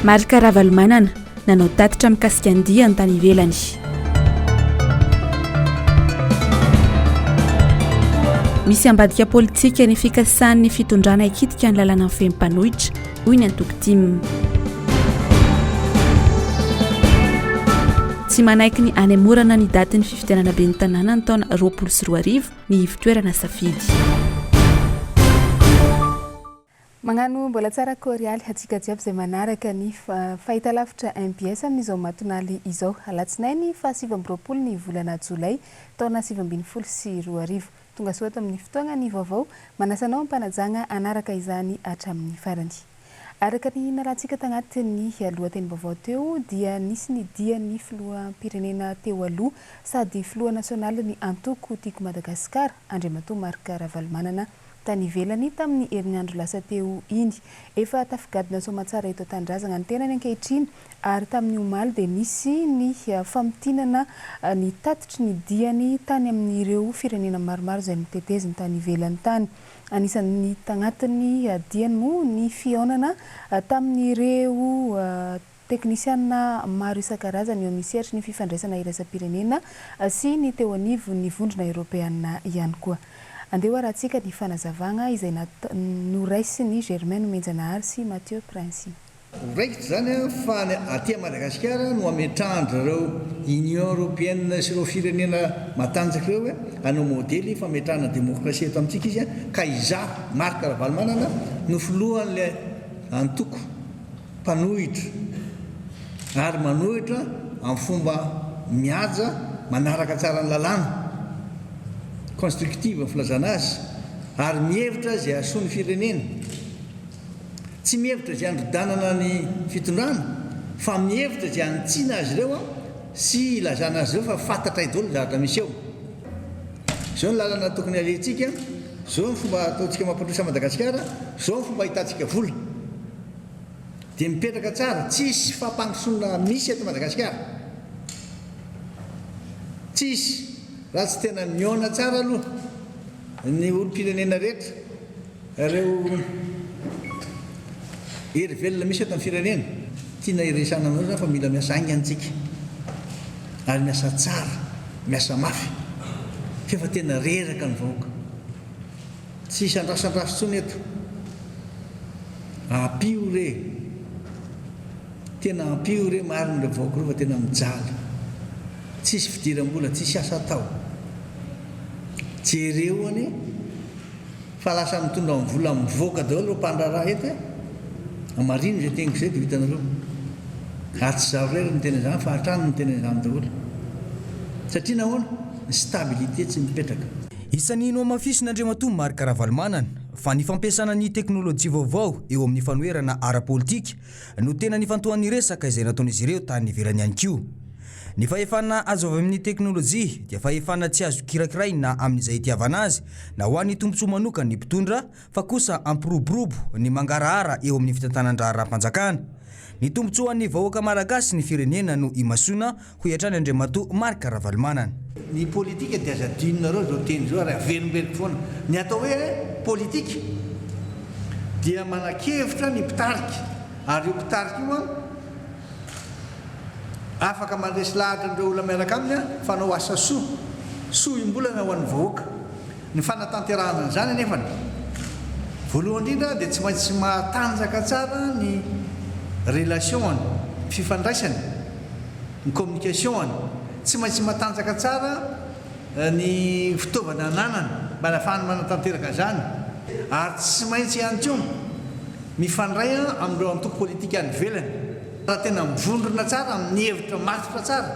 Marika Ravalomanana nanao tatitra mikasika andia an-tany ivelany. Misy ambadika politika ny fikasan'ny fitondrana ikitika ny lalana amin'ny fempanohitra hoy ny antoko-timy. Tsy manaiky ny anemorana ny daty ny fifidianana ben'ny tanàna ny taona 2024 ny fitoerana safidy. Magnano mbola tsara korialy hatsika jiaby izay manaraka ny fahitalavitra MPS amin'izao matonaly izao. Alatsinainy fa 7 ny volana Jolay taona 2024. Tonga soa tamin'ny fotoana ny vaovao manasanao ampanajagna anaraka izany hatramin'ny farany. Araka ny nalatsika tagnatin'ny lohateny vaovao teo dia nisy ny dian'ny filoham-pirenena teo aloha sady filoha nasionaly ny antoko tiako Madagasikara Andriamatoa Marika Ravalomanana tany ivelany tamin'ny herinandro lasa teo iny. Efa tafigadina soamatsara eto tandrazana ny tenany ankehitriny ary tamin'ny omaly dia nisy ny famotinana ny tatitry ny diany tany amin'ireo firenena maromaro izay miteteziny tany ivelany tany. Anisan'ny tagnatin'ny diany moa ny fionana tamin'ireo teknisiana maro isan-karazany eo amin'ny sehatry ny fifandraisana iraisam-pirenena sy ny teo anivo ny vondrona Europeana ihany koa. Andeha rahantsika ny fanazavagna izay noraisy ny Germaine Menjanahary sy Mathieu Prince. Raikitra zany fa aty Madagasikara no ametrahany reo Union Européenne sy ireo firenena matanjaka ireo hanao modely fametrahana demokrasia eto amintsika izy ka izaho Marika Ravalomanana no filohan'ilay antoko mpanohitra ary manohitra amin'ny fomba mihaja manaraka tsara ny lalàna constructive ny filazana azy ary mihevitra izay asoan'ny firenena. Tsy mihevitra izay androdanana ny fitondrana fa mihevitra izay antsiana azy ireo sy ilazana azy ireo fa fantatra idolo zavatra misy eo. Izao ny lalana tokony alentsika, izao ny fomba ataontsika mampandrosa Madagasikara, izao ny fomba hitantsika vola. Dia mipetraka tsara, tsisy fampangosoana misy eto Madagasikara. Tsisy. Raha tsy tena miona tsara aloha ny olom-pirenena rehetra ireo hery velona misy eto amin'ny firenena tiana iresana amin'izao zany fa mila miasa aingantsika ary miasa tsara, miasa mafy fa tena reraka ny vahoaka. Tsisy andrasandraso tsony eto. Ampio re tena ampio re marina ireo vahoaka ireo fa tena mijaly. Tsisy fidiram-bola, tsisy asa atao. Jereoany fa lasa mitondra amin'ny vola mivoaka daholo ireo mpandraraha eto amarino izay teniko izay dia vitanareo. Ary tsy zaho rery ny tena izany fa hatrany ny tena izany daholo. Satria nahoana ny stabilité tsy mipetraka. Isan'ny noamafison'Andriamatoa Marika Ravalomanana fa ny fampiasana ny teknôlôjia vaovao eo amin'ny fanoherana ara-politika no tena nifantohan'ny resaka izay nataon'izy ireo tany ivelany ihany koa. Ny fahefana azo avy amin'ny teknôlôjia dia fahefana tsy azo kirakiray na amin'izay itiavana azy na ho an'ny tombontsoa manokana ny mpitondra fa kosa ampiroborobo ny mangarahara eo amin'ny fitantanan-draha ara-panjakana. Ny tombontsoa ny vahoaka malagasy ny firenena no imasoana ho hiatrany Andriamatoa Marika Ravalomanana. Ny politika dia azadinonareo zao teny zao ary averimberiko foana. Ny atao hoe politika dia manakevitra ny mpitarika ary io mpitarika io afaka mandresy lahatra andreo olona miaraka aminy fanao asa soa imbolana ho an'ny vahoaka. Ny fanatanterahana zany anefa voalohany indrindra dia tsy maintsy matanjaka tsara ny relation fifandraisany, ny communication, tsy maintsy matanjaka tsara ny fitaovana ananany mba nafahany manatanteraka zany ary tsy maintsy ihany koa mifandray amin'ireo antoko politika any ivelany. Raha tena mivondrona tsara amin'ny hevitra matotra tsara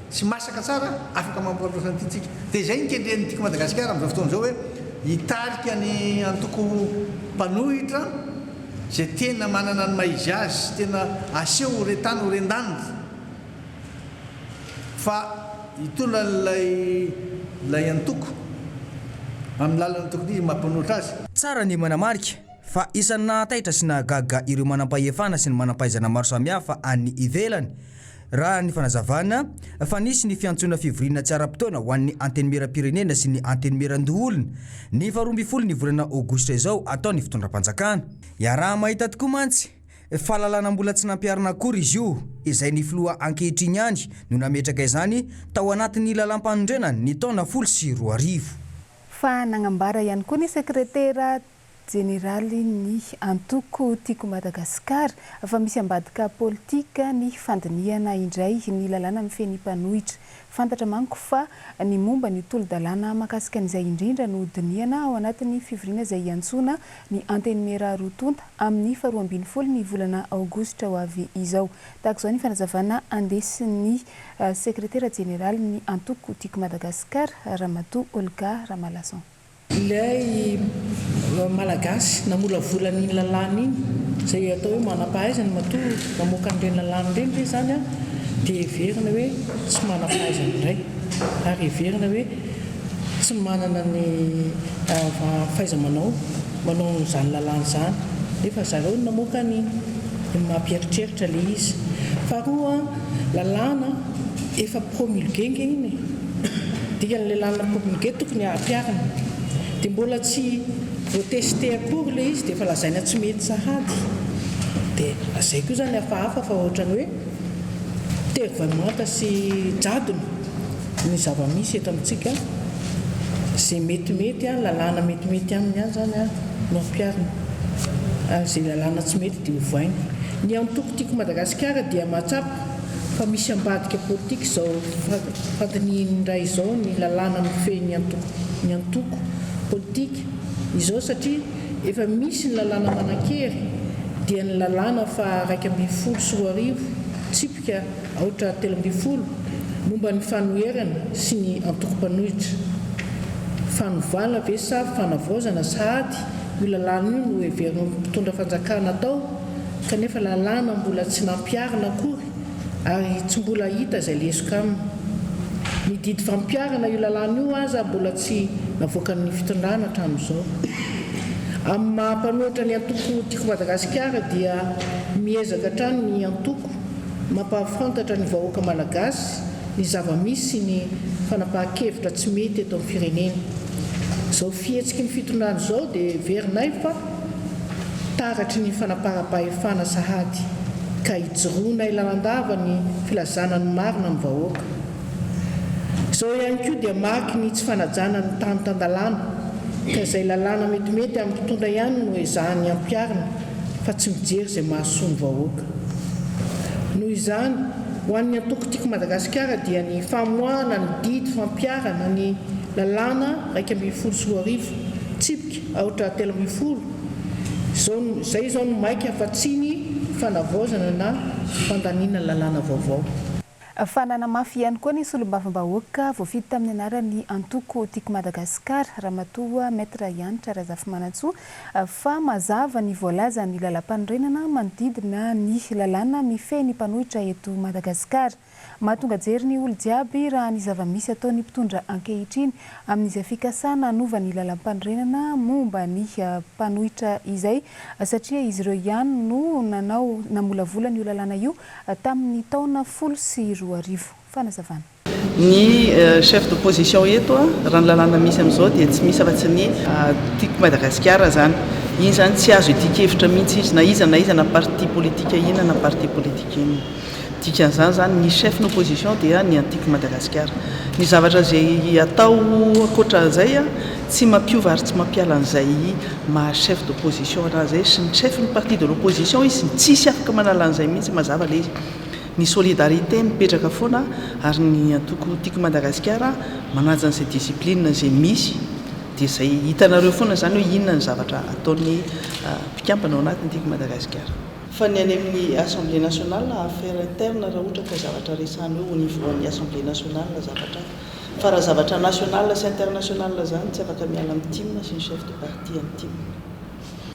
sy masaka tsara afaka mampandrosa an'ity. Dia izay nikendren'ny tiako Madagasikara amin'izao fotoana izao hoe hitarika ny antoko mpanohitra izay tena manana ny maizy azy, tena aseho horetany horendaniny fa hitondra ilay antoko amin'ny lalan'ny tokony izy mampanohitra azy. Tsara ny manamarika fa isan'ny nahataitra sy nahagaga ireo manam-pahefana sy ny manam-pahaizana maro samihafa any ivelany. Raha ny fanazavana fa nisy ny fiantsoana fivoriana tsy ara-potoana ho an'ny antenimieram-pirenena sy ny antenimieran-doholona ny 12 ny volana Aogositra izao atao ny fitondram-panjakana. Iaraha mahita tokoa mantsy fahalalana mbola tsy nampiarina akory izy io izay ny filoha ankehitriny ihany no nametraka izany tao anatin'ny lalam-panondrenany ny taona 2020. Fa nagnambara ihany koa ny sekretera jeneraly ny antoko tiako Madagasikara fa misy ambadika politika ny fandiniana indray ny lalàna mifeny mpanohitra. Fantatra manko fa ny momba ny tolo-dalàna makasika an'izay indrindra no diniana ao anatin'ny fivoriana izay iantsona ny antenimera rotonta amin'ny 12 ny volana aogositra ho avy izao. Tahaka izao ny fanazavana andesin'ny sekretera jeneraly ny antoko tiako Madagasikara Ramatoa Olga Ramalason. Ilay malagasy namolavolany lalàna iny izay atao hoe manam-pahaizana matoa mamoaka an'ireny lalàna ireny ve zany dia heverina hoe tsy manam-pahaizana indray ary heverina hoe tsy manana ny fahaiza-manao izany lalàna izany nefa zareo no namoaka an'iny mampieritreritra ilay izy. Faharoa lalàna efa promulguenga iny dikan'ilay lalàna promulgué tokony ampiarina dia mbola tsy voateste akory ilay izy dia efa lazaina tsy mety sahady. Dia izay koa zany hafahafa fa ohatrany hoe tervamanta sy jadona ny zava-misy eto amintsika izay metimety lalàna metimety aminy ihany zany no ampiarina ary izay lalàna tsy mety dia hovaina. Ny antoko tiako Madagasikara dia mahatsapa fa misy ambadika politika izao fandiniana izao ny lalàna mifehy ny antoko politika izao satria efa misy ny lalàna manan-kery dia ny lalàna fa 120 tsipika aotra 13 momba ny fanoherana sy ny antoko-panohitra. Fanovala ve sa fanavaozana sahady io lalàna io no heverina mpitondra fanjakana tao kanefa lalàna mbola tsy nampiarina akory ary tsy mbola hita izay lesoko aminy. Ny didy fampiarana io lalàna io aza mbola tsy navoaka ny fitondrana hatramin'izao. Amin'ny mahampanohitra ny antoko tiako Madagasikara dia miezaka hatrany ny antoko mampahafantatra ny vahoaka malagasy ny zava-misy sy ny fanapahan-kevitra tsy mety eto amin'ny firenena. Izao fihetsiky ny fitondrana izao dia heverinay fa taratry ny fanaparam-pahefana sahady ka hijoroana ilalandava ny filazana ny marina ny vahoaka. Izao ihany koa dia maky ny tsy fanajana ny tany tandalàna ka izay lalàna metimety amin'ny mpitondra ihany no ezahany ampiarina fa tsy mijery izay mahasoa ny vahoaka. Noho izany ho an'ny antoko tiako Madagasikara dia ny famoahana ny didy fampiarana ny lalàna 120 tsipika aotra 13 izay izao no maika afa-tsiny fanavaozana na fandaniana lalàna vaovao. Fananamafy ihany koa ny solombavam-bahoaka voafidy tamin'ny anaran'ny antoko tiako Madagasikara Ramatoa Maître Yanitra Razafy Manantsoa fa mazava ny voalaza ny lalam-panorenana manodidina ny lalàna mifehy ny mpanohitra eto Madagasikara. Mahatonga jery ny olo jiaby raha ny zava-misy ataon'ny mpitondra ankehitriny amin'izay fikasana anova ny lalam-panorenana momba ny mpanohitra izay satria izy ireo ihany no namolavolana io lalàna io tamin'ny taona 2020. Fanazavana. Ny chef d'opposition eto raha ny lalàna misy amin'izao dia tsy misy afa-tsy ny tiako Madagasikara zany. Iny zany tsy azo itika-hevitra mihitsy izy na iza na parti politika ina na parti politika ina. Dikan'izany zany ny chef d'opposition dia ny antiko Madagasikara. Ny zavatra izay atao ankoatra izay tsy mampiova ary tsy mampiala an'izay maha chef d'opposition anazy sy ny chef ny parti de l'opposition izy tsisy afaka manala an'izay mihitsy mazava ilay izy. Ny solidarité mipetraka foana ary ny antoko tiako Madagasikara manaja an'izay discipline izay misy dia izay hitanareo foana zany hoe inona ny zavatra ataon'ny mpikambana ao anatin'ny tiako Madagasikara. Fa ny any amin'ny Assemblée nationale affaire interne raha ohatra ka zavatra resany hoe au niveau ny Assemblée nationale zavatra fa raha zavatra national sy international zany tsy afaka miala amin'ny team sy ny chef de parti amin'ny team.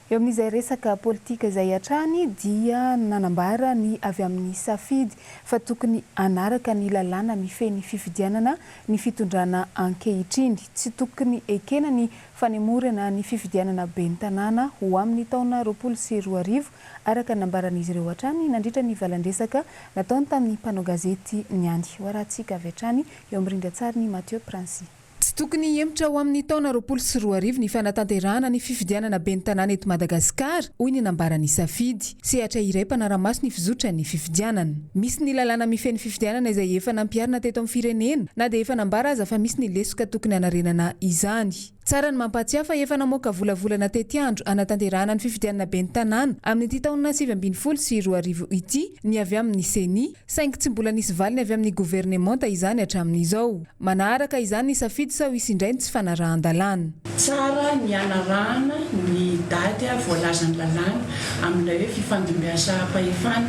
Eo amin'izay resaka politika izay hatrany dia nanambara ny avy amin'ny safidy fa tokony anaraka ny lalàna mifehy ny fifidianana ny fitondrana ankehitriny. Tsy tokony ekena ny fanemorana ny fifidianana ben'ny tanàna ho amin'ny taona 2020 araka nambaran'izy ireo hatrany nandritra ny valandresaka nataony tamin'ny mpanao gazety Niany. Ho arahantsika avy hatrany eo amin'ny rindran-tsary ny Mathieu Prancy. tsy tokony hemitra ho amin'ny taona 2024 ny fanatanterahana ny fifidianana ben'ny tanàna eto Madagasikara hoy ny nambarany safidy sehatra iray mpanaramaso ny fizotra ny fifidianana. Misy ny lalàna mifeny fifidianana izay efa nampiarina teto amin'ny firenena na dia efa nambara aza fa misy ny lesoka tokony hanarenana izany. Tsara ny mampatsiahy fa efa namoaka volavolana tety andro anatanterahana ny fifidianana ben'ny tanàna amin'ny taona 2020 sy 2024 ity ny avy amin'ny seni saingy tsy mbola nisy valiny avy amin'ny gouvernemanta izany hatramin'izao. Manaraka izany ny safidy sao isindray tsy fanarahan-dalàna. Tsara ny anarahana ny daty voalazan'ny lalàna amin'ilay hoe fifandimbiasa pahefana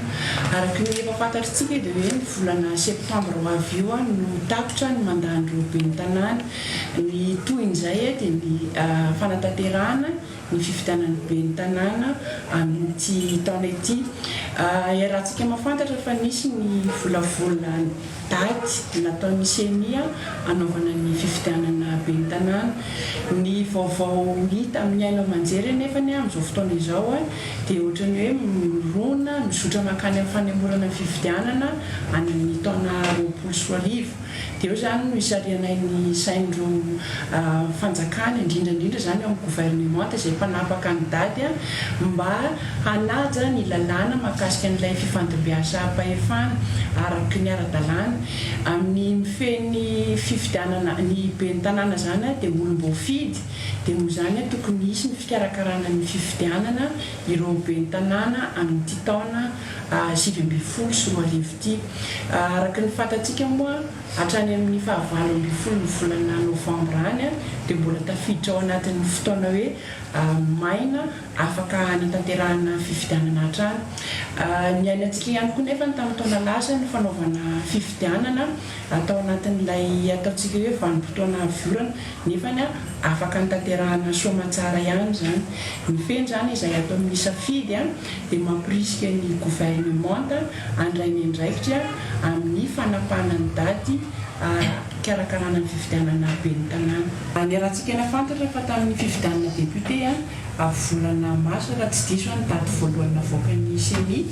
araka ny efa fantatritsika dia hoe ny volana septambra ho avy io no tapitra ny mandahan'ireo ben'ny tanàna ny toin'izay dia ny fanatanterahana ny fifidianana ben'ny tanàna amin'ity taona ity. Iarahantsika mahafantatra fa nisy ny volavolana daty nataon'ny senia anaovana ny fifidianana ben'ny tanàna. Ny vaovao hita amin'ny aina aman-jery nefa ny amin'izao fotoana izao dia ohatran'ny hoe mirona mizotra mankany amin'ny fanemorana ny fifidianana any amin'ny taona 2024. Dia eo zany no isarianay ny sain'ireo fanjakana indrindrandrindra zany ao amin'ny gouvernemanta izay mpanapaka ny daty mba hanaja ny lalàna mahakasika an'ilay fifandimbiasa pahefana araky ny ara-dalàna amin'ny mifeny fifidianana ny ben'ny tanàna zany dia olom-boafidy dia moa zany tokony hisy ny fikarakarana ny fifidianana ireo ben'ny tanàna amin'ity taona 2020 sy 2024 ity. Araka ny fantatsika moa hatrany amin'ny 29 ny volana novambra any dia mbola tafiditra ao anatin'ny fotoana hoe maina afaka hanatanterahana fifidianana hatrany. Ny ainantsika ihany koa nefa tamin'ny taona lasa ny fanaovana fifidianana atao anatin'ilay ataontsika hoe vanim-potoana vorana nefa afaka hanatanterahana soamantsara ihany zany. Ny feny zany izay atao amin'ny safidy dia mampirisika ny gouvernemanta andrainy andraikitra amin'ny fanapahana ny daty karakarana ny fifidianana ben'ny tanàna. Ny arahantsika nafantatra fa tamin'ny fifidianana député volana mars raha tsy diso ny daty voalohany navoaka ny seni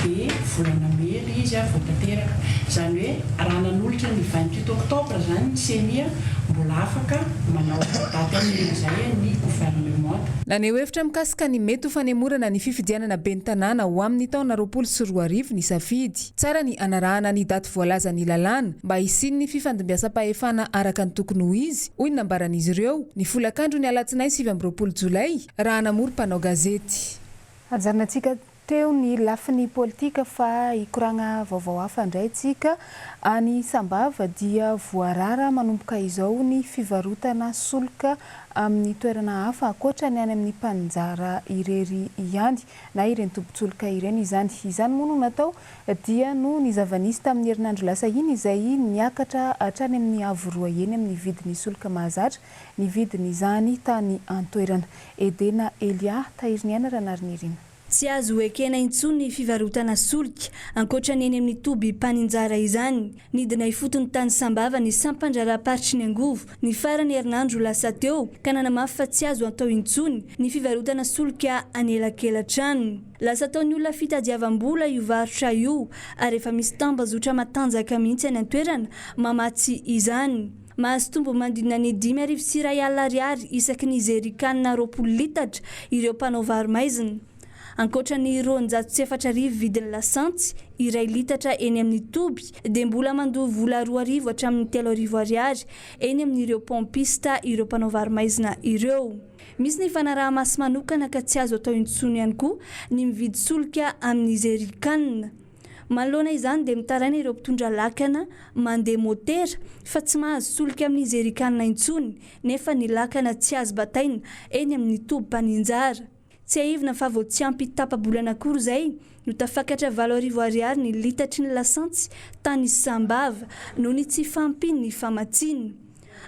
dia volana mely izy voatanteraka. Izany hoe raha nanolotra ny 28 oktobra zany ny seni mbola afaka manao daty amin'izay ny gouvernemanta. Naneho hevitra mikasika ny mety ho fanemorana ny fifidianana ben'ny tanàna ho amin'ny taona 2024 ny safidy. Tsara ny anarahana ny daty voalaza ny lalàna mba hisiny ny fifandimbiasa pahefana araka ny tokony ho izy hoy ny nambaran'izy ireo ny folakandro ny alatsinainy 20 jolay raha namory mpanao gazety. Anjarinantsika teo ny lafiny politika fa hikoragna vaovao hafa indray tsika. Any Sambava dia voarara manomboka izao ny fivarotana solika amin'ny toerana hafa ankoatra ny any amin'ny mpanjara irery ihany na ireny tombontsoloka ireny izany. Izany moa no natao dia no ny zavanisy tamin'ny herinandro lasa iny izay niakatra hatrany amin'ny avo 2 eny amin'ny vidiny solika mahazatra ny vidiny izany tany antoerana. Edena Elia tahiriny ana ranariny. Tsy azo ekena intsony fivarotana solika ankoatra ny eny amin'ny toby mpaninjara izany. Nidina ifotony tany Sambava ny sampanjara-paritry ny angovo ny farany herinandro lasa teo ka nanamafy fa tsy azo atao intsony ny fivarotana solika anelakelan-trano. Lasa taon'ny olona fitadiavam-bola io varotra io ary efa misy tambazotra matanjaka mihitsy any an-toerana mamatsy izany. Mahazo tombo mandinina ny 5,000 ariary isaky ny zerikanina 20 litatra ireo mpanao vary maizina. Ankoatra ny 2,700 vidiny lasantsy iray litatra eny amin'ny toby dia mbola mandoa vola 2,000 hatramin'ny 3,000 ariary eny amin'ireo pompista ireo mpanao vary maizina ireo. Misy ny fanaraha-masy manokana ka tsy azo atao intsony ihany koa ny mividy solika amin'ny zerikanina. Manoloana izany dia mitaraina ireo mpitondra lakana mandeha motera fa tsy mahazo solika amin'ny zerikanina intsony nefa ny lakana tsy azo bataina eny amin'ny toby mpaninjara. Tsy aivina fa vao tsy ampy tapa-bolana akory izay no tafakatra 4,000 ariary ny litatry ny lasantsy tany Sambava noho ny tsy fampiny ny famatsiana.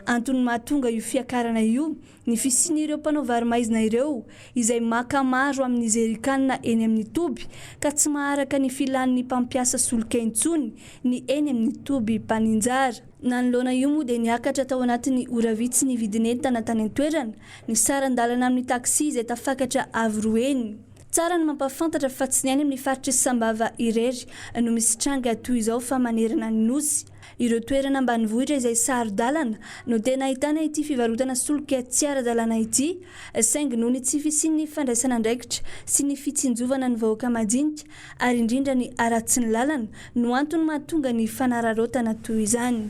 Antony mahatonga io fiakarana io ny fisian'ireo mpanao vary maizina ireo izay maka maro amin'ny zerikanina eny amin'ny toby ka tsy maharaka ny filan'ny mpampiasa solika intsony ny eny amin'ny toby mpaninjara. Nanoloana io moa dia niakatra tao anatin'ny ora vitsy ny vidin'entana tany an-toerana ny saran-dalana amin'ny taksi izay tafakatra avo 2 eny. Tsara ny mampafantatra fa tsy ny any amin'ny faritry Sambava irery no misy tranga toy izao fa manerana ny nosy. ireo toerana ambanivohitra izay saro-dalana no tena ahitana ity fivarotana solika tsy ara-dalàna ity, saingy noho ny tsy fisian'ny fandraisana andraikitra sy ny fitsinjovana ny vahoaka madinika ary indrindra ny aratsy ny lalana no antony mahatonga ny fanararaotana toy izany.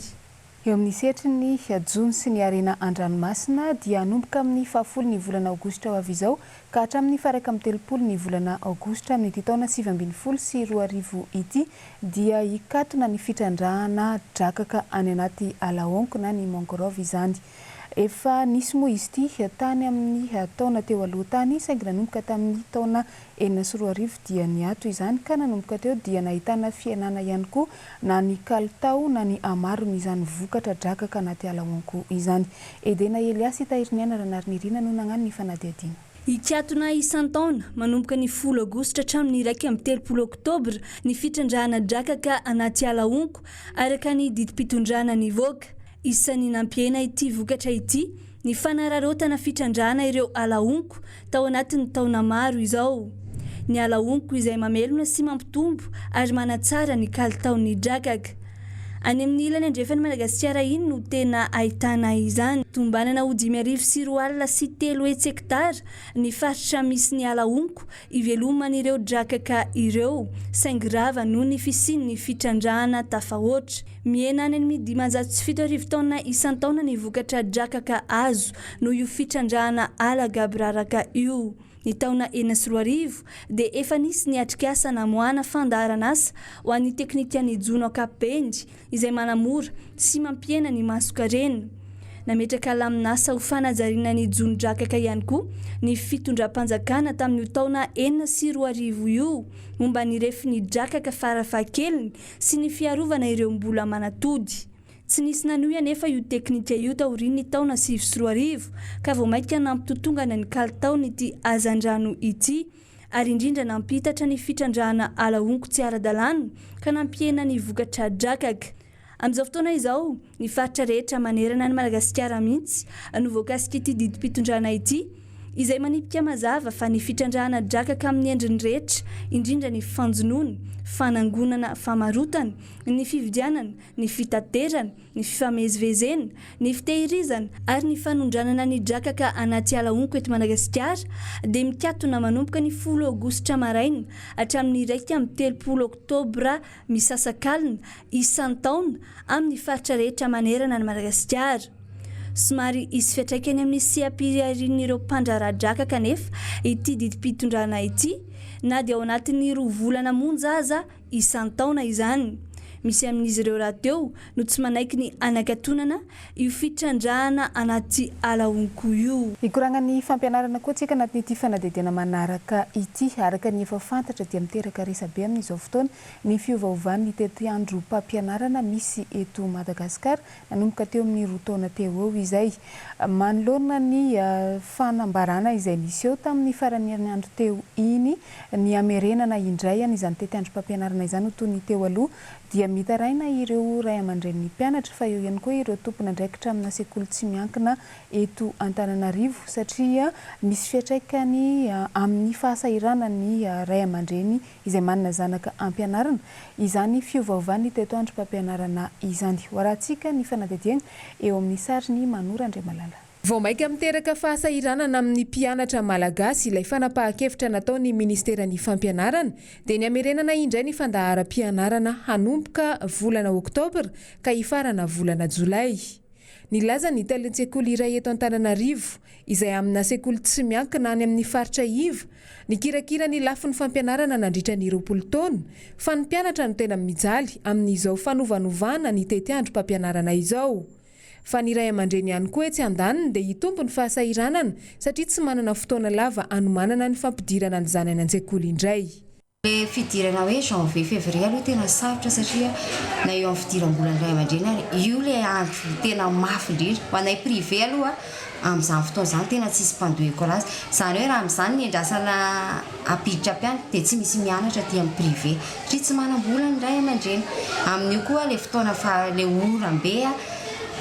Eo amin'ny setry ny Jona sy ny Arena Andranomasina dia anomboka amin'ny 10 ny volana Aogositra ho avy izao ka hatramin'ny 30 ny volana Aogositra amin'ny taona 2020 sy 2020 ity dia hikatona ny fitrandrahana drakaka any anaty Alaonko na ny Mangrove izany. Efa nisy moa izy ity tany amin'ny taona teo aloha tany saingy nanomboka tamin'ny taona 2020 dia niato izany ka nanomboka teo dia nahitana fiainana ihany koa na ny kalitao na ny amarony izany vokatra drakaka anaty Alaonko izany. Edena Elias Tahiriniana Ranarnirina no nagnano ny fanadihadiana. Hikatona isan-taona manomboka ny 10 Aogositra hatramin'ny 30 Oktobra ny fitrandrahana drakaka anaty Alaonko araka ny didim-pitondrana nivoaka. Isan'ny nampiena ity vokatra ity ny fanararaotana fitrandrahana ireo Alaonko tao anatin'ny taona maro izao. Ny Alaonko izay mamelona sy mampitombo ary manatsara ny kalitaon'ny drakaka. Any amin'ny ilany andrefany Madagasikara iny no tena ahitana izany. Tombanana ho 5,4 alina sy 3 hektara ny faritra misy ny Alaonko iveloman'ireo drakaka ireo, saingy rava noho ny fisian'ny fitrandrahana tafahoatra. Miena any amin'ny 507 taona isan-taona ny vokatra drakaka azo no io fitrandrahana ala gabraraka io. Ny taona 2020 dia efa nisy ny atrikasa namoana fandaharana asa ho an'ny teknikian'ny Jona Kapendy izay manamora sy mampiena ny masokarena. Nametraka laminasa ho fanajariana ny Jona drakaka ihany koa ny fitondram-panjakana tamin'ny taona 2020 io momba ny refin'ny drakaka farafahakeliny sy ny fiarovana ireo mbola manatody. Tsy nisy nanohy anefa io teknika io taorian'ny taona 2020 ka vao maika nampitotongana ny kalitaony ity hazandrano ity ary indrindra nampitatra ny fitrandrahana Alaonko tsy ara-dalàna ka nampiena ny vokatra drakaka. Amin'izao fotoana izao ny faritra rehetra manerana ny Madagasikara mihitsy no voakasika ity didim-pitondrana ity izay manipika mazava fa ny fitrandrahana drakaka amin'ny endriny rehetra, indrindra ny fanjonoana, fanangonana famarotana, ny fividianana, ny fitaterana, ny fifamezivezena, ny fitehirizana ary ny fanondranana ny drakaka anaty Alaonko eto Madagasikara dia mikatona manomboka ny 10 Aogositra maraina hatramin'ny 30 Oktobra misasakalina isan-taona amin'ny faritra rehetra manerana ny Madagasikara. Somary isy fiatraikany amin'ny sehampiriarin'ireo mpandrahara-drakaka nefa ity didim-pitondrana ity na dia ao anatin'ny 2 volana monja aza isan-taona izany. Misy amin'izy ireo raha teo no tsy manaiky ny anakatonana io fitrandrahana anaty Alaonko io. Ikoragnan'ny fampianarana koa tsika anatin'ity fanadihadiana manaraka ity araka ny efa fantatra dia miteraka resabe amin'izao fotoana ny fiovaovan'ny tetiandro mpampianarana misy eto Madagasikara nanomboka teo amin'ny 2 taona teo eo izay. Manoloana ny fanambarana izay nisy eo tamin'ny faran'ny herinandro teo iny ny amerenana indray an'izany tetiandro mpampianarana izany ho toy ny teo aloha dia mitaraina ireo ray aman-dren'ny mpianatra fa eo ihany koa ireo tompona andraikitra amina sekoly tsy miankina eto Antananarivo satria misy fiatraikany amin'ny fahasahiranany ray aman-dreny izay manana zanaka ampianarana izany fiovaovan'ny tetoandro mpampianarana izany. Hoarahantsika ny fanadihadiana eo amin'ny sariny Manora Andriamalala. Vao maika miteraka fahasahiranana amin'ny mpianatra malagasy ilay fanapahan-kevitra nataon'ny ministeran'ny fampianarana dia ny amerenana indray ny fandaharam-pianarana hanomboka volana Oktobra ka hifarana volana Jolay. Nilaza ny talentsekuly iray eto Antananarivo izay amina sekoly tsy miankina any amin'ny faritra Iva nikirakira ny lafin'ny fampianarana nandritra ny 20 taona fa ny mpianatra no tena mijaly amin'izao fanovanovana ny tetiandro mpampianarana izao. Fa ny ray aman-dreny ihany koa etsy andaniny dia hitombo ny fahasahiranana satria tsy manana fotoana lava anomanana ny fampidirana ny zanany an-tsekoly indray. Fidirana hoe janvier février aloha tena sarotra satria na eo amin'ny fidiram-bolana ray aman-dreny any io le andro tena mafy indrindra ho anay privé aloha amin'izany fotoana izany tena tsisy mpandoheko azy izany hoe raha amin'izany ny andrasana ampiditra mpianatra dia tsy misy mianatra aty amin'ny privé satria tsy manam-bola ny ray aman-dreny. Amin'io koa le fotoana fa le orambe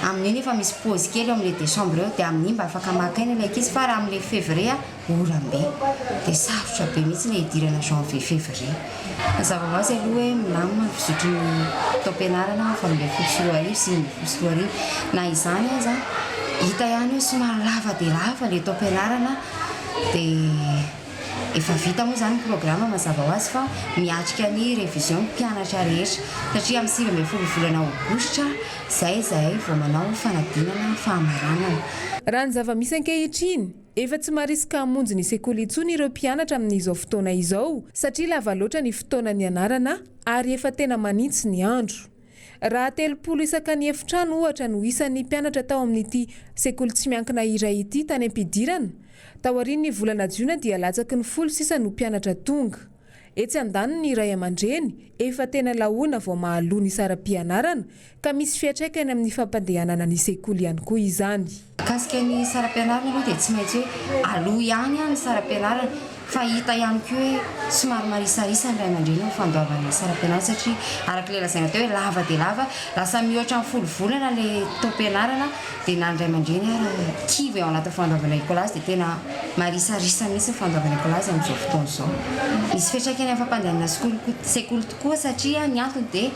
amin'iny efa misy pause kely eo amin'le décembre eo dia amin'iny mba afaka makaina ilay ankizy fa raha amin'le février orambe dia sarotra be mihitsy ilay idirana janvier février mazava ho azy aloha hoe milamina fizotry ny taom-pianarana fa amin'le folo sy roa arivo sy ny folo sy roa arivo na izany aza hita ihany hoe somary lava dia lava ilay taom-pianarana dia efa vita moa zany programme mazava ho azy fa miatrika ny révision mpianatra rehetra satria amin'ny sivy ambin'ny folo volana aogositra zay vao manao fanadinana fahamaranana. Raha ny zava-misy ankehitriny efa tsy marisika hamonjy ny sekoly intsony ireo mpianatra amin'izao fotoana izao satria lava loatra ny fotoanany anarana ary efa tena manitsy ny andro. Raha 30 isaka ny efitrano ohatra no isan'ny mpianatra tao amin'ity sekoly tsy miankina iray ity tany am-pidirana. Taorian'ny volana jiona dia latsaky ny 10 sisa no mpianatra tonga. Etsy andaniny ny iray aman-dreny efa tena lahoana vao mahaloa ny saram-pianarana ka misy fiantraikany amin'ny fampandehanana ny sekoly ihany koa izany. Kasika ny saram-pianarana aloha dia tsy maintsy hoe aloha ihany ny saram-pianarana fa hita ihany koa hoe somary marisarisa ny ray aman-dreny ny fandoavana saram-pianarana satria araka ilay lazaina teo hoe lava dia lava lasa mihoatra ny 10 volana ilay taom-pianarana dia na ny ray aman-dreny ary kivy ao anaty fandoavana ekolazy dia tena marisarisa mihitsy ny fandoavana ekolazy amin'izao fotoana izao. Misy fiantraikany amin'ny fampandehanana sekoly tokoa satria ny antony dia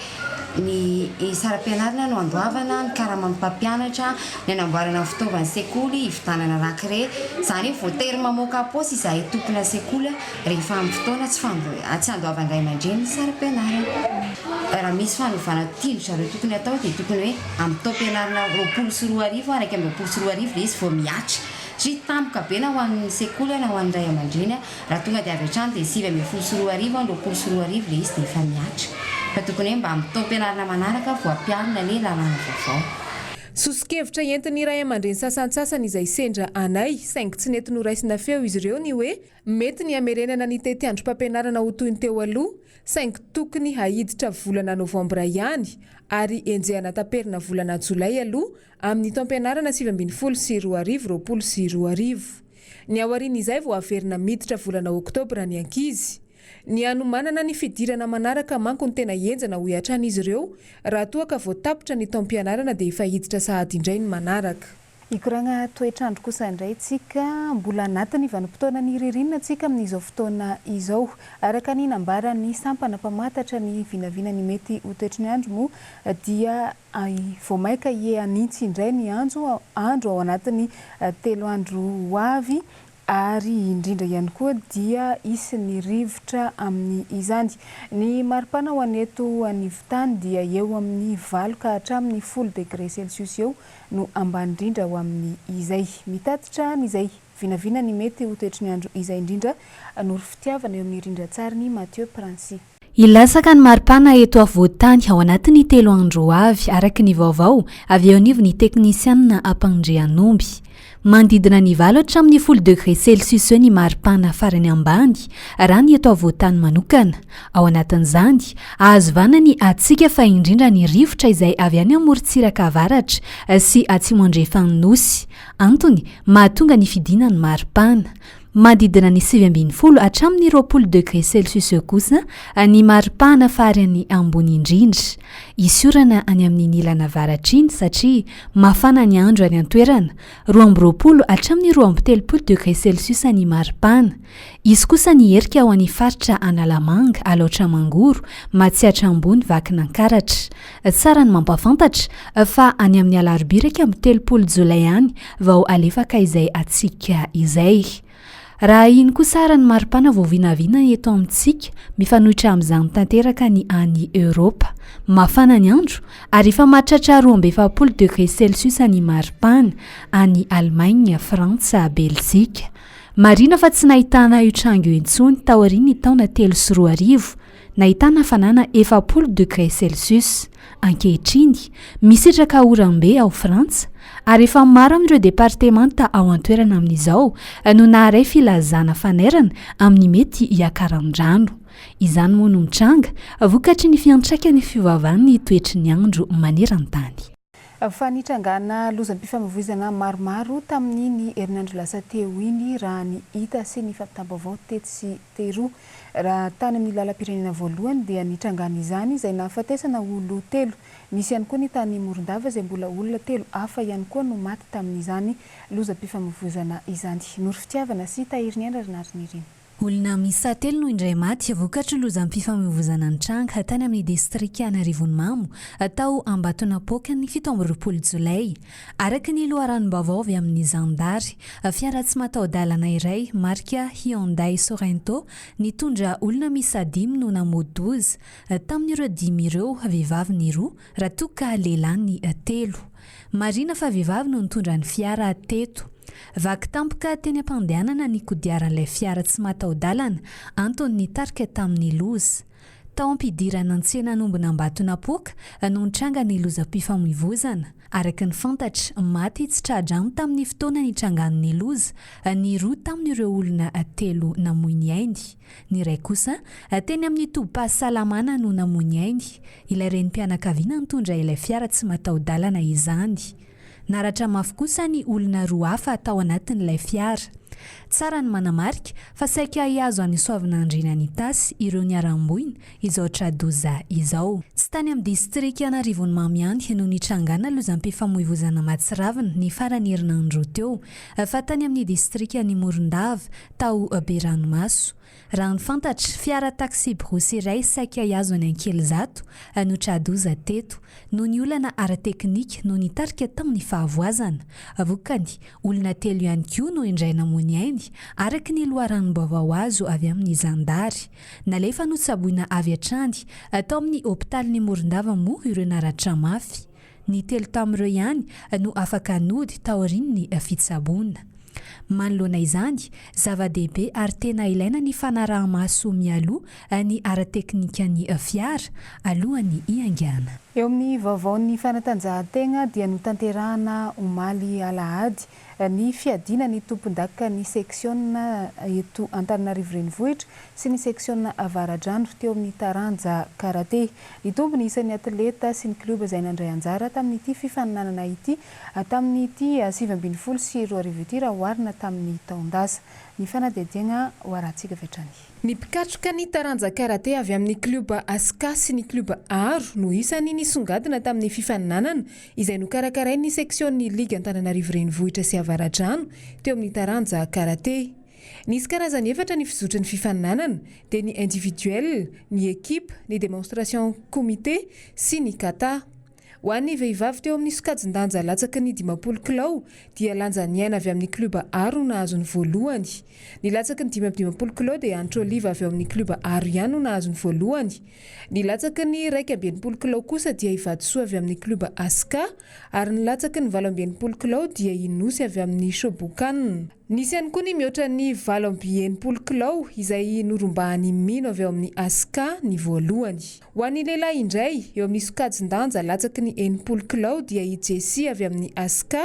ny saram-pianarana no andoavana ny karama ny mpampianatra ny anamboarana ny fitaovana sekoly hivitanana lakre izany hoe voatery mamoaka paosy izahay tompona sekoly rehefa amin'ny fotoana tsy andoavana ray aman-dreny ny saram-pianarana. Raha misy fanovana tindrotra ireo tokony atao dia tokony hoe amin'ny taom-pianarana 20 sy 2 arivo araka amin'ny 20 sy 2 arivo ilay izy vao miatra satria tampoka be na ho an'ny sekoly na ho an'ny ray aman-dreny raha tonga dia avy hatrany dia 9 ambin'ny 10 sy 2 arivo 20 sy 2 arivo ilay izy dia efa miatra fa tokony hoe mba amin'ny taom-pianarana manaraka vao ampiarina ilay lalàna vaovao. Sosikevitra entin'ny ray aman-dreny sasantsasany izay sendra anay saingy tsy nety noraisina feo izy ireo ny hoe mety ny amerenana ny tety-androm-pampianarana ho toy ny teo aloha saingy tokony hahiditra volana novambra ihany ary enjehana taperina volana jolay aloha amin'ny taom-pianarana 7 sy 2 arivo 20 sy 2 arivo. Ny aoriana izay vao averina miditra volana oktobra ny ankizy. Ny anomanana ny fidirana manaraka manko ny tena enjana ho iatran'izy ireo raha toa ka voatapitra ny taom-pianarana dia efa hiditra sahady indray ny manaraka. Ikoragna toetrandro kosa indray tsika mbola anatin'ny vanim-potoana ny ririnina tsika amin'izao fotoana izao araka ny nambarany sampana mpamatatra ny vinavina ny mety ho toetry ny andro moa dia vao maika anitsy indray ny andro ao anatin'ny 3 andro ho avy ary indrindra ihany koa dia isin'ny rivotra amin'ny izany. Ny maripana ho aneto anivon-tany dia eo amin'ny 8 ka hatramin'ny 10 degré Celsius eo no ambany indrindra ho amin'ny izay. Mitatitra n'izay vinavina ny mety ho toetry ny andro izay indrindra noro fitiavana eo amin'ny rindra tsara ny Mathieu Prancy. Ilasaka ny maripana eto avoantany ao anatin'ny 3 andro avy araka ny vaovao avy eo anivon'ny teknisianina Ampandrianomby. Mandidina ny 9 hatramin'ny 10 degré Celsius ny maripana farany ambany raha ny eto avoantany manokana. Ao anatin'izany azo vanany atsika fa indrindra ny rivotra izay avy any amorontsiraka avaratra sy atsimo andrefan'ny nosy. Antony mahatonga ny fidinany maripana. Mandidina ny 7 hatramin'ny 20 degré Celsius kosa ny maripana farany ambony indrindra. Isorana any amin'ny ilana avaratra iny satria mafana ny andro any an-toerana. 20 hatramin'ny 23 degré Celsius ny maripana. Izy kosa ny herika ao any faritra Analamanga, Alaotra Mangoro, Matsiatra Ambony, Vakinankaratra. Tsara ny mampafantatra fa any amin'ny Alarobia amin'ny 30 Jolay any vao alefaka izay atsika izay. Raha iny koa sara ny maripana vao vinavina eto amintsika mifanohitra amin'izany tanteraka ny any Europa. Mafana ny andro ary efa mahatratra 20 degré Celsius ny maripana any Allemagne, Frantsa, Belzika. Marina fa tsy nahitana io trango intsony taorian'ny taona 3 sy 2 arivo. Nahitana hafanana 20 degré Celsius. Ankehitriny misitraka orambe ao Frantsa ary efa maro amin'ireo departemanta ao an-toerana amin'izao no naharay filazana fanerana amin'ny mety hiakaran-drano. Izany moa no mitranga vokatry ny fiantraikany fiovavan'ny toetry ny andro maneran-tany. Fa nitrangana lozam-pifamoivoizana maromaro tamin'ny herinandro lasa teo iny raha ny hita sy ny fampitam-baovao teto sy teroa. Raha tany amin'ny lalam-pirenena voalohany dia nitrangana izany izay nahafatesana olo 3 misy ihany koa ny tany Morondava izay mbola olona 3 hafa ihany koa no maty tamin'izany lozam-pifamoivoizana izany. Nory fitiavana sy tahiry ny andrarinariny. Olona miisa 3 no indray maty vokatry lozam-pifamoivoizana ny tranga tany amin'ny distrika Anarivonimamo atao Ambatolapoka ny 17 Jolay. Araka ny loharanom-baovao avy amin'ny zandary, fiara tsy mataho-dalana iray marika Hyundai Sorento nitondra olona miisa 5 no namodozy tamin'ireo 5 ireo vehivavy ny 2 raha toa ka lehilahy ny 3. Marina fa vehivavy no nitondra ny fiara teto. Vaky tampoka teny am-pandehanana ny kodiaran'ilay fiara tsy mataho-dalana antony nitarika tamin'ny loza. Tao ampidirana an-tsena nombona Ambatolapoka no nitranga ny lozam-pifamoivoizana. Araka ny fantatra, maty tsy tradrano tamin'ny fotoana nitrangan'ny loza ny 2 tamin'ireo olona 3 namoy ny ainy. Ny iray kosa teny amin'ny tobim-pahasalamana no namoy ny ainy. Ilay renim-pianakaviana nitondra ilay fiara tsy mataho-dalana izany. Naratra mafy kosa ny olona 2 hafa tao anatin'ilay fiara. Tsara ny manamarika fa saika hiazo any soavina andrina ny tasy ireo niaram-boina izao tradoza izao. Tsy tany amin'ny distrika Anarivonimamo ihany no nitrangana lozam-pifamoivoizana Matsiravina ny farany herinandro teo, fa tany amin'ny distrika ny Morondava tao Beranomaso. Raha ny fantatra, fiara taxi brosy iray saika hiazo any Ankelozato no tradoza teto no ny olana ara-teknika no nitarika tamin'ny fahavoazana. Avokany, olona 3 ihany koa no indray namoy ny ainy araka ny loharanom-baovao azo avy amin'ny zandary. Nalefa no tsaboina avy hatrany atao amin'ny hôpitalin'ny Morondava moa ireo naratra mafy. Ny 3 tamin'ireo ihany no afaka nody tao aorian'ny fitsaboana. Manoloana izany, zava-dehibe ary tena ilaina ny fanaraha-maso mialoha ny ara-teknika ny fiara alohan'ny hiangana. Eo amin'ny vaovaon'ny fanatanjahantena dia notanterahana omaly alahady ny fiadina ny tompon-daka ny seksiona eto Antananarivo renivohitra sy ny seksiona Avaradrano teo amin'ny taranja karate. Ny tompony isan'ny atleta sy ny kluba izay nandray anjara tamin'ity fifaninanana ity tamin'ity 7 sy 20 ity raha oharina tamin'ny taondasa. Ny fanadihadiana hoarantsika vetrany. Ny mpikatroka ny taranja karate avy amin'ny kluba Aska sy ny kluba Aro no isan'ny nisongadina tamin'ny fifaninanana izay nokarakarain'ny ny seksion'ny Liga Antananarivo renivohitra sy Avaradrano teo amin'ny taranja karate. Nisy karazany 4 ny fizotry ny fifaninanana dia ny individuel, ny équipe, ny démonstration comité sy ny kata. Ho an'ny vehivavy teo amin'ny sokajin-danja latsaky ny 50 kilao dia lanja ny aina avy amin'ny kluba Aro nahazo ny voalohany. Ny latsaky ny 50 kilao dia Antro Oliva avy amin'ny kluba Aro ihany no nahazo ny voalohany. Ny latsaky ny 20 kilao kosa dia Ivadisoa avy amin'ny kluba Aska ary ny latsaky ny 20 kilao dia Inosy avy amin'ny Shobokan. Nisy ihany koa ny mihoatra ny 20 kilao izay norombahan'ny Mino avy amin'ny Aska ny voalohany. Ho an'ny lehilahy indray eo amin'ny sokajin-danja latsaky ny 80 kilao dia Jessi avy amin'ny Aska.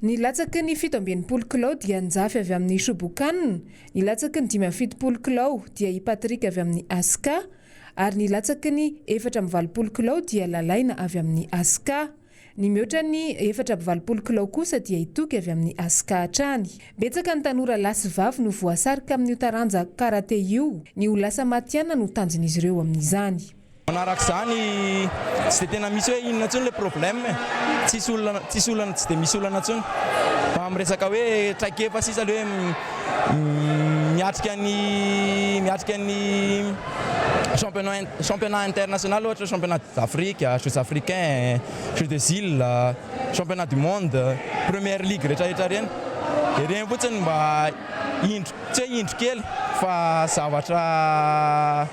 Ny latsaky ny 17 kilao dia Njafy avy amin'ny Shobokan. Ny latsaky ny 70 kilao dia Patrick avy amin'ny Aska ary ny latsaky ny 40 kilao dia Lalaina avy amin'ny Aska. Ny mihoatra ny 40 kilao kosa dia Itoky avy amin'ny Aska hatrany. Betsaka ny tanora lasy vavy no voasarika amin'ny taranja karate io. Ny ho lasa matiana no tanjon'izy ireo amin'izany. Manaraka izany tsy dia tena misy hoe inona intsony le problème, tsisy olana tsy dia misy olana intsony. Fa amin'ny resaka hoe traikefa sisa le hoe miatrika ny championnat international ohatra championnat d'Afrique, Jeux africains, Jeux des îles, championnat du monde, Première Ligue rehetrarehetra reny. Dia reny fotsiny mba tsy hoe indro kely fa zavatra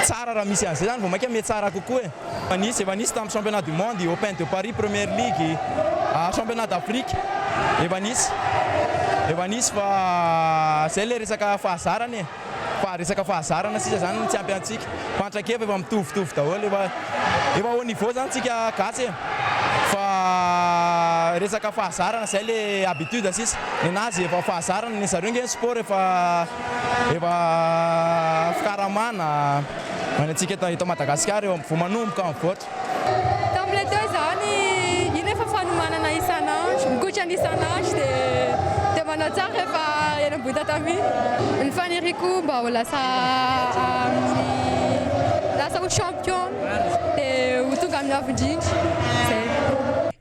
tsara raha misy an'izay zany vao maika mety tsara kokoa e. Efa nisy tamin'ny championnat du monde, Open de Paris, Première Ligue, championnat d'Afrique efa nisy fa zay le resaka fahazarana e. Fa resaka fahazarana sisa zany tsy ampy antsika. Fa traikefa efa mitovitovy daholo efa au niveau zany tsika gasy e. Fa resaka fahazarana zay le habitude sisa. Nenazy efa fahazarana ny zareo nge sport efa fikaramana manantsika eto Madagasikara eo vao manomboka mivoatra. Tamin'ilay teo izany iny efa fanomanana isan'andro, mikotra ny isan'andro dia manao tsara rehefa enam-boita tamin'ny ny faniriko mba ho lasa ho champion dia ho tonga amin'ny avindrindra zay.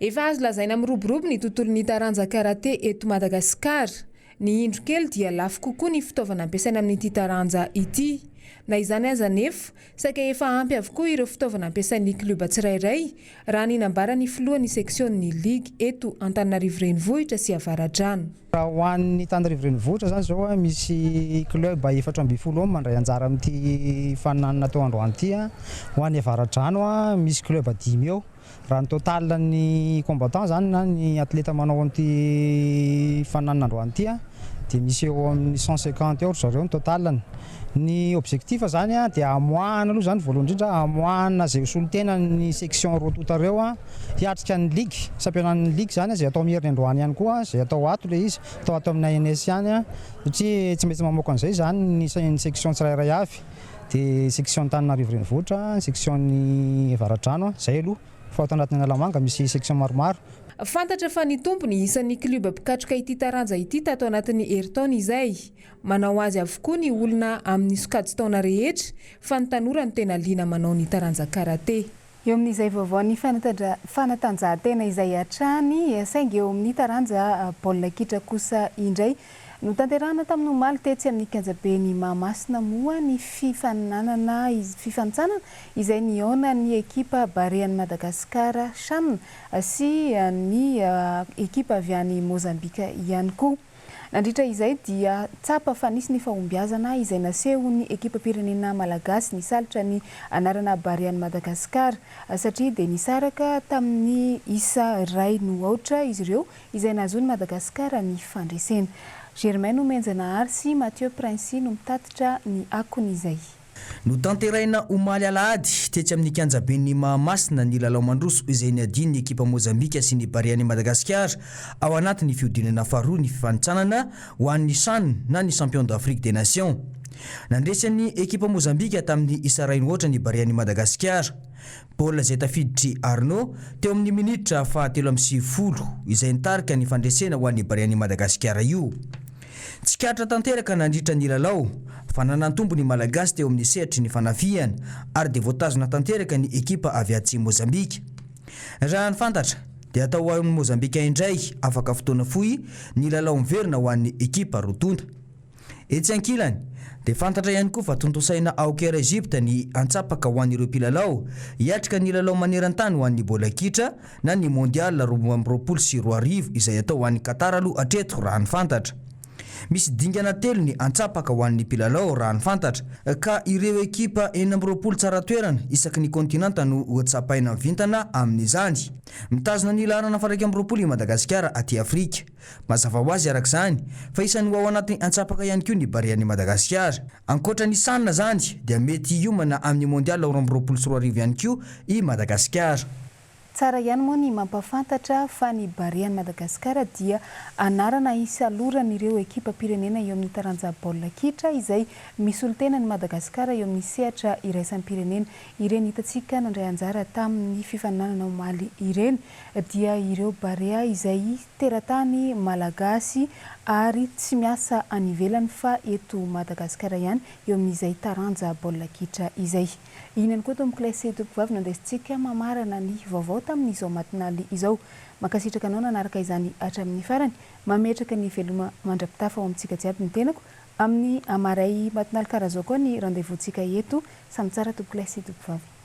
Efa azo lazaina miroborobo ny tontolon'ny taranja karate eto Madagasikara. Ny indro kely dia lafo kokoa ny fitaovana ampiasaina amin'ity taranja ity. Na izany aza nefa, saika efa ampy avokoa ireo fitaovana ampiasain'ny kluba tsirairay raha ny nambara ny filohan'ny seksion'ny ligy eto Antananarivo renivohitra sy Avaradrano. Raha ho an'ny Antananarivo renivohitra zany zao misy club 420 mandray anjara amin'ity fananana atao androany ity. Ho an'ny Avaradrano misy club 10 eo. Raha ny total ny combattant zany na ny atleta manao amin'ity fananana androany ity dia misy eo amin'ny 150 eo zareo ny totalany. Ny objectif zany dia amoahana aloha zany voalohany indrindra amoahana zay solotena ny section rotota reo hiatrika ny ligue sampianan'ny ligue zany zay atao mieriny androany ihany koa zay atao ato le izy atao ato amin'ny ANS ihany satria tsy mety mamoaka an'izay zany ny section tsirairay avy dia section Antananarivo renivohitra section ny Avaradrano zay aloha fa ato anatin'ny Analamanga misy section maromaro. Fantatra fa ny tompony isan'ny kluba mpikatroka ity taranja ity tato anatin'ny herintaona izay. Manao azy avokoa ny olona amin'ny sokajy-taona rehetra fa ny tanora ny tena liana manao ny taranja karate. Eo amin'izay vaovao ny fanatanjahantena izay hatrany saingy eo amin'ny taranja baolina kitra kosa indray. No tanterahana tamin'ny omaly tetsy amin'ny kianjabeny Mahamasina moa ny fifantsanana izay nihaona ny ekipa Barea-ny Madagasikara Shan sy ny ekipa avy any Mozambika ihany koa. Nandritra izay dia tsapa fa nisy ny fahombiazana izay naseho ny ekipa pirenena malagasy nisalitra ny anarana Barea-ny Madagasikara satria dia nisaraka tamin'ny isa ray no aotra izy ireo izay nahazoany Madagasikara ny fandresena. Germain Omenjana sy Mathieu Prince no mitatitra ny akon'izay. No tanteraina omaly alahady tetsy amin'ny kianjabeny Mahamasina ny lalao mandroso izay niadiny ny ekipa Mozambika sy ny Barea-ny Madagasikara ao anatin'ny fiodinana faharoa ny fifanitsanana ho an'ny CHAN na ny champion d'Afrique des Nations. Nandresan'ny ekipa Mozambika tamin'ny isa ray noatra ny Barea-ny Madagasikara. Baolina izay tafiditry Arnaud teo amin'ny minitra fahatelo amby sivifolo izay nitarika ny fandresena ho an'ny Barea-ny Madagasikara io. Tsikatra tanteraka nandritra ny lalao fa nanantombo ny malagasy teo amin'ny sehatry ny fanafiana ary dia voatazona tanteraka ny ekipa avy aty Mozambika. Raha ny fantatra dia atao ho an'ny Mozambika indray afaka fotoana fohy ny lalao miverina ho an'ny ekipa rotunda. Etsy ankilany dia fantatra ihany koa fa tontosaina aokera Egypte ny antsapaka ho an'ireo mpilalao hiatrika ny lalao maneran-tany ho an'ny baolina kitra na ny mondial 2024 izay atao ho an'ny Qatar aloha hatreto raha ny fantatra. Misy dingana telo ny antsapaka ho an'ny mpilalao raha ny fantatra ka ireo ekipa 40 tsara toerana isaky ny kontinanta no tsapaina vintana amin'izany. Mitazona ny laharana faraiky amby 20 i Madagasikara aty Afrika. Mazava ho azy arak'izany fa isan'ny ho ao anatin'ny antsapaka ihany koa ny Barea-ny Madagasikara. Ankoatra ny sanina zany dia mety hiomana amin'ny mondial 2024 ihany koa i Madagasikara. Tsara ihany moa ny mampafantatra fa ny Barea-ny Madagasikara dia anarana isaloran'ireo ekipa pirenena eo amin'ny taranja baolina kitra izay misolotena ny Madagasikara eo amin'ny sehatra iraisan'ny pirenena. Ireny hitantsika nandray anjara tamin'ny fifananana omaly ireny dia ireo Barea izay teratany malagasy ary tsy miasa any ivelany fa eto Madagasikara ihany eo amin'izay taranja baolina kitra izay. Inany koa tompoko ilay seto-pivavy nandesintsika mamarana ny vaovao tamin'izao matinaly izao. Makasitraka anao nanaraka izany hatramin'ny farany, mametraka ny veloma mandrapitafa ao amintsika jiaby ny tenako amin'ny amaray matinaly karaha zao koa ny rendez-vous-tsika eto. Samy tsara tompoko ilay seto-pivavy.